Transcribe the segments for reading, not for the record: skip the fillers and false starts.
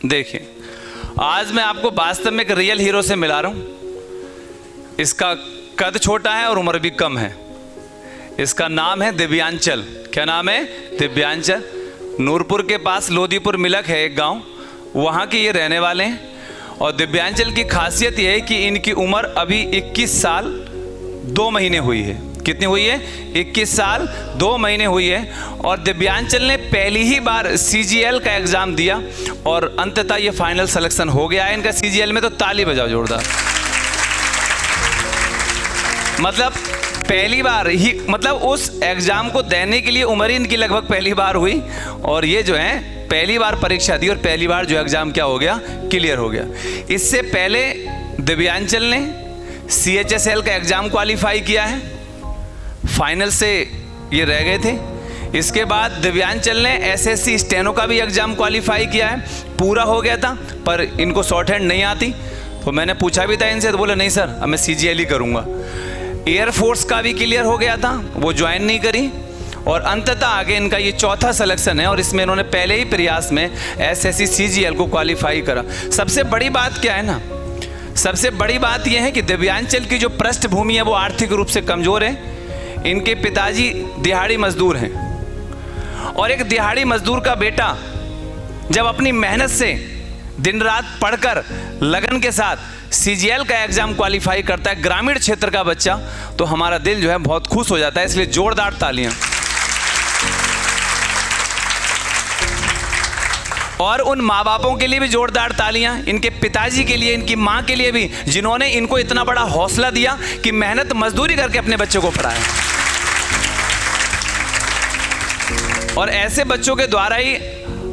देखिए, आज मैं आपको वास्तव में एक रियल हीरो से मिला रहा हूँ। इसका कद छोटा है और उम्र भी कम है। इसका नाम है दिव्यांचल। क्या नाम है? दिव्यांचल। नूरपुर के पास लोधीपुर मिलक है एक गांव, वहाँ के ये रहने वाले हैं। और दिव्यांचल की खासियत ये है कि इनकी उम्र अभी 21 साल 2 महीने हुई है। कितनी हुई है? 21 साल 2 महीने हुई है। और दिव्यांचल ने पहली ही बार CGL का एग्ज़ाम दिया और अंततः ये फाइनल सिलेक्शन हो गया है इनका CGL में। तो ताली बजाओ जोरदार। मतलब पहली बार ही, मतलब उस एग्ज़ाम को देने के लिए उम्र ही इनकी लगभग पहली बार हुई और ये जो है पहली बार परीक्षा दी और पहली बार जो एग्ज़ाम क्या हो गया? क्लियर हो गया। इससे पहले दिव्यांचल ने CHSL का एग्ज़ाम क्वालिफाई किया है, फाइनल से ये रह गए थे। इसके बाद दिव्यांचल ने SSC स्टेनो का भी एग्ज़ाम क्वालिफाई किया है, पूरा हो गया था, पर इनको शॉर्ट हैंड नहीं आती। तो मैंने पूछा भी था इनसे, तो बोले नहीं सर अब मैं CGL ही करूँगा। एयरफोर्स का भी क्लियर हो गया था, वो ज्वाइन नहीं करी। और अंततः आगे इनका ये चौथा सिलेक्शन है और इसमें इन्होंने पहले ही प्रयास में SSC CGL को क्वालिफाई करा। सबसे बड़ी बात क्या है ना, सबसे बड़ी बात यह है कि दिव्यांचल की जो पृष्ठभूमि है वो आर्थिक रूप से कमज़ोर है। इनके पिताजी दिहाड़ी मजदूर हैं और एक दिहाड़ी मजदूर का बेटा जब अपनी मेहनत से दिन रात पढ़कर लगन के साथ CGL का एग्ज़ाम क्वालिफाई करता है, ग्रामीण क्षेत्र का बच्चा, तो हमारा दिल जो है बहुत खुश हो जाता है। इसलिए जोरदार तालियां। और उन माँ बापों के लिए भी जोरदार तालियां, इनके पिताजी के लिए, इनकी माँ के लिए भी, जिन्होंने इनको इतना बड़ा हौसला दिया कि मेहनत मजदूरी करके अपने बच्चों को पढ़ाया। और ऐसे बच्चों के द्वारा ही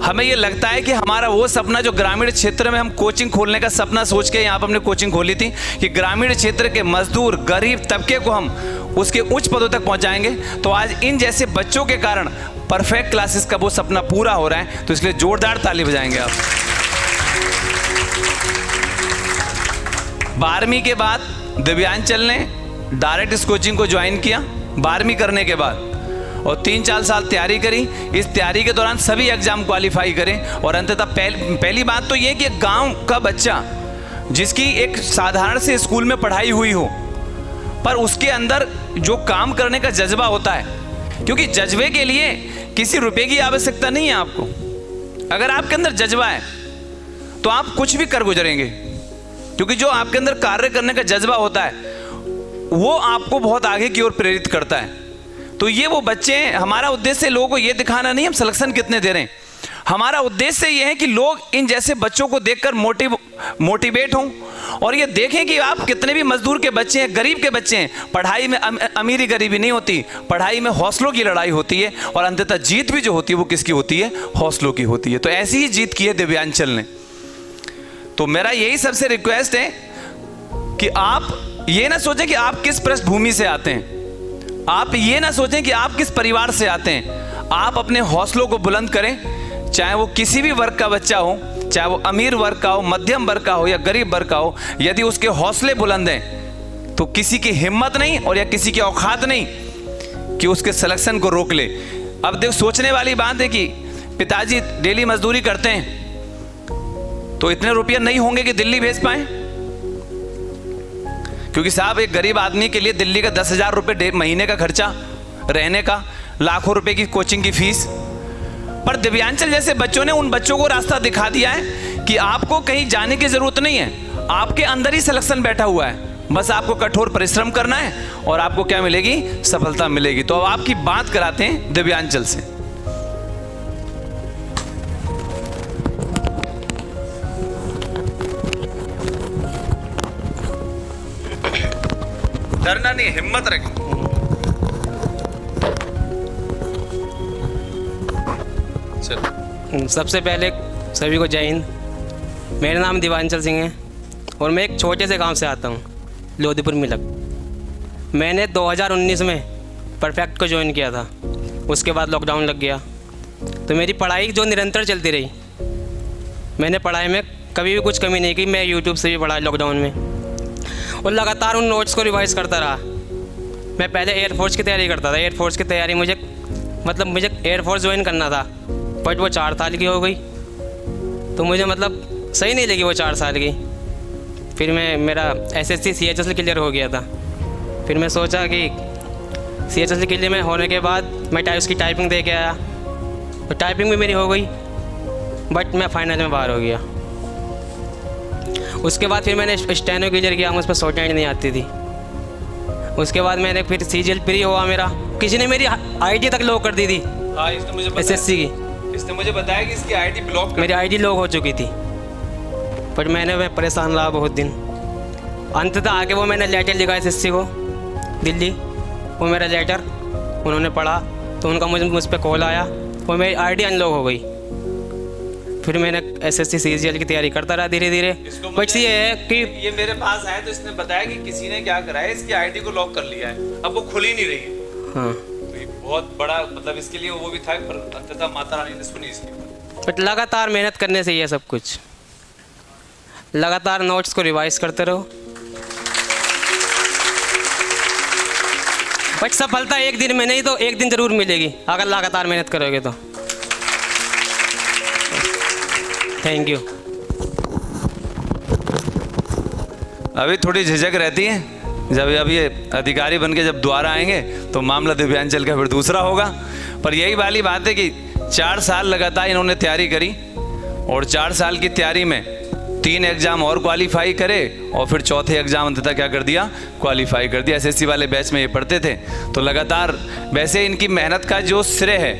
हमें ये लगता है कि हमारा वो सपना जो ग्रामीण क्षेत्र में हम कोचिंग खोलने का सपना सोच के यहाँ पर हमने कोचिंग खोली थी कि ग्रामीण क्षेत्र के मजदूर गरीब तबके को हम उसके उच्च पदों तक पहुँचाएंगे, तो आज इन जैसे बच्चों के कारण परफेक्ट क्लासेस का वो सपना पूरा हो रहा है। तो इसलिए जोरदार ताली बजाएंगे आप। 12वीं के बाद दिव्यांचल ने डायरेक्ट इस कोचिंग को ज्वाइन किया 12वीं करने के बाद, और 3-4 साल तैयारी करी। इस तैयारी के दौरान सभी एग्जाम क्वालिफाई करें और अंततः पहली बात तो ये कि गांव का बच्चा जिसकी एक साधारण से स्कूल में पढ़ाई हुई हो, पर उसके अंदर जो काम करने का जज्बा होता है, क्योंकि जज्बे के लिए किसी रुपए की आवश्यकता नहीं है आपको। अगर आपके अंदर जज्बा है तो आप कुछ भी कर गुजरेंगे, क्योंकि जो आपके अंदर कार्य करने का जज्बा होता है वो आपको बहुत आगे की ओर प्रेरित करता है। तो ये वो बच्चे हैं। हमारा उद्देश्य लोगों को ये दिखाना नहीं हम सिलेक्शन कितने दे रहे हैं, हमारा उद्देश्य ये है कि लोग इन जैसे बच्चों को देखकर मोटिवेट हों और ये देखें कि आप कितने भी मजदूर के बच्चे हैं, गरीब के बच्चे हैं, पढ़ाई में अमीरी गरीबी नहीं होती, पढ़ाई में हौसलों की लड़ाई होती है और अंततः जीत भी जो होती है वो किसकी होती है? हौसलों की होती है। तो ऐसी ही जीत की है दिव्यांचल ने। तो मेरा यही सबसे रिक्वेस्ट है कि आप ये ना सोचें कि आप किस पृष्ठभूमि से आते हैं, आप ये ना सोचें कि आप किस परिवार से आते हैं। आप अपने हौसलों को बुलंद करें, चाहे वो किसी भी वर्ग का बच्चा हो, चाहे वो अमीर वर्ग का हो, मध्यम वर्ग का हो या गरीब वर्ग का हो। यदि उसके हौसले बुलंद हैं तो किसी की हिम्मत नहीं और या किसी की औकात नहीं कि उसके सिलेक्शन को रोक ले। अब देख, सोचने वाली बात है कि पिताजी डेली मजदूरी करते हैं तो इतने रुपये नहीं होंगे कि दिल्ली भेज पाए, क्योंकि साहब एक गरीब आदमी के लिए दिल्ली का 10,000 रुपये महीने का खर्चा, रहने का, लाखों रुपए की कोचिंग की फीस। पर दिव्यांचल जैसे बच्चों ने उन बच्चों को रास्ता दिखा दिया है कि आपको कहीं जाने की जरूरत नहीं है, आपके अंदर ही सिलेक्शन बैठा हुआ है, बस आपको कठोर परिश्रम करना है और आपको क्या मिलेगी? सफलता मिलेगी। तो अब आपकी बात कराते हैं दिव्यांचल से। डरना नहीं, हिम्मत रखो। सबसे पहले सभी को जय हिंद। मेरा नाम दिव्यांचल सिंह है और मैं एक छोटे से गांव से आता हूं, लोधीपुर मिलक। मैंने 2019 में परफेक्ट को ज्वाइन किया था, उसके बाद लॉकडाउन लग गया तो मेरी पढ़ाई जो निरंतर चलती रही। मैंने पढ़ाई में कभी भी कुछ कमी नहीं की। मैं यूट्यूब से भी पढ़ा लॉकडाउन में और लगातार उन नोट्स को रिवाइज़ करता रहा। मैं पहले एयरफोर्स की तैयारी करता था। एयरफोर्स की तैयारी मुझे एयरफोर्स ज्वाइन करना था, बट वो 4 साल की हो गई। तो मुझे मतलब सही नहीं लगी वो 4 साल की। फिर मैं मेरा SSC CHSL क्लियर हो गया था। फिर मैं सोचा कि CHSL क्लियर में होने के बाद मैं उसकी टाइपिंग दे के आया, तो टाइपिंग भी मेरी हो गई, बट मैं फाइनल में बाहर हो गया। उसके बाद फिर मैंने स्टेनो क्लियर किया, मुझ पर शॉर्टहैंड नहीं आती थी। उसके बाद मैंने फिर CGL प्री हुआ मेरा, किसी ने मेरी ID तक लॉक कर दी थी। हाँ, इसने मुझे SSC की इसने मुझे बताया कि इसकी ID ब्लॉक मेरी ID लॉक हो चुकी थी, बट मैं परेशान रहा बहुत दिन। अंततः आके वो मैंने लेटर लिखा SSC को दिल्ली, वो मेरा लेटर उन्होंने पढ़ा तो उनका मुझ पर कॉल आया, वो मेरी ID अनलॉक हो गई। फिर मैंने SSC CGL की तैयारी करता रहा धीरे धीरे। बट ये है कि ये मेरे पास आया तो इसने बताया कि किसी ने क्या करा है, इसकी ID को लॉक कर लिया है, अब वो खुल ही नहीं रही है। हाँ, तो ये बहुत बड़ा मतलब इसके लिए वो भी था, पर अंततः माता रानी ने सुनी इसकी। बट लगातार मेहनत करने से ये सब कुछ, लगातार नोट्स को रिवाइज करते रहो। बट सफलता एक दिन में नहीं तो एक दिन ज़रूर मिलेगी अगर लगातार मेहनत करोगे तो। Thank you. अभी थोड़ी झिझक रहती है, जब अब ये अधिकारी बन के जब दोबारा आएंगे तो मामला दिव्यांचल का फिर दूसरा होगा। पर यही वाली बात है कि 4 साल लगातार इन्होंने तैयारी करी और 4 साल की तैयारी में 3 एग्ज़ाम और क्वालिफाई करे और फिर चौथे एग्ज़ाम अंततः क्या कर दिया, क्वालिफाई कर दिया। SSC वाले बैच में ये पढ़ते थे तो लगातार वैसे इनकी मेहनत का जो श्रेय है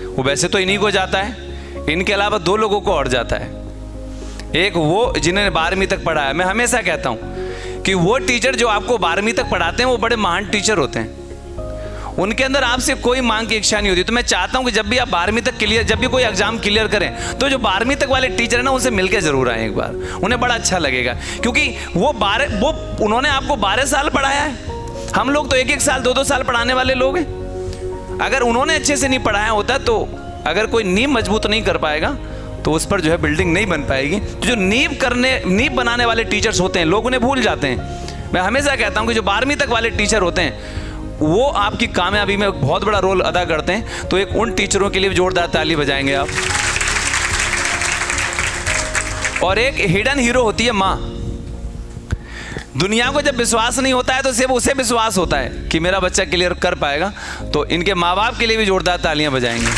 वो वैसे तो इन्हीं को जाता है, इनके अलावा 2 लोगों को और जाता है। एक वो जिन्होंने 12वीं तक पढ़ाया। मैं हमेशा कहता हूँ कि वो टीचर जो आपको 12वीं तक पढ़ाते हैं वो बड़े महान टीचर होते हैं, उनके अंदर आपसे कोई मांग की इच्छा नहीं होती। तो मैं चाहता हूँ कि जब भी आप 12वीं तक क्लियर, जब भी कोई एग्जाम क्लियर करें तो जो 12वीं तक वाले टीचर है ना उनसे मिलकर जरूर आए एक बार, उन्हें बड़ा अच्छा लगेगा। क्योंकि वो उन्होंने आपको 12 साल पढ़ाया है, हम लोग तो 1-1 साल 2-2 साल पढ़ाने वाले लोग हैं। अगर उन्होंने अच्छे से नहीं पढ़ाया होता तो अगर कोई नींव मजबूत नहीं कर पाएगा तो उस पर जो है बिल्डिंग नहीं बन पाएगी। तो जो नींव बनाने वाले टीचर्स होते हैं लोग उन्हें भूल जाते हैं। मैं हमेशा कहता हूँ कि जो 12वीं तक वाले टीचर होते हैं वो आपकी कामयाबी में बहुत बड़ा रोल अदा करते हैं। तो एक उन टीचरों के लिए जोरदार ताली बजाएंगे आप। और एक हिडन हीरो होती है माँ। दुनिया को जब विश्वास नहीं होता है तो सिर्फ उसे विश्वास होता है कि मेरा बच्चा क्लियर कर पाएगा, तो इनके माँ बाप के लिए भी जोरदार तालियां बजाएंगे।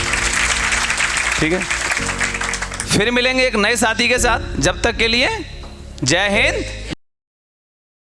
ठीक है, फिर मिलेंगे एक नए साथी के साथ। जब तक के लिए जय हिंद।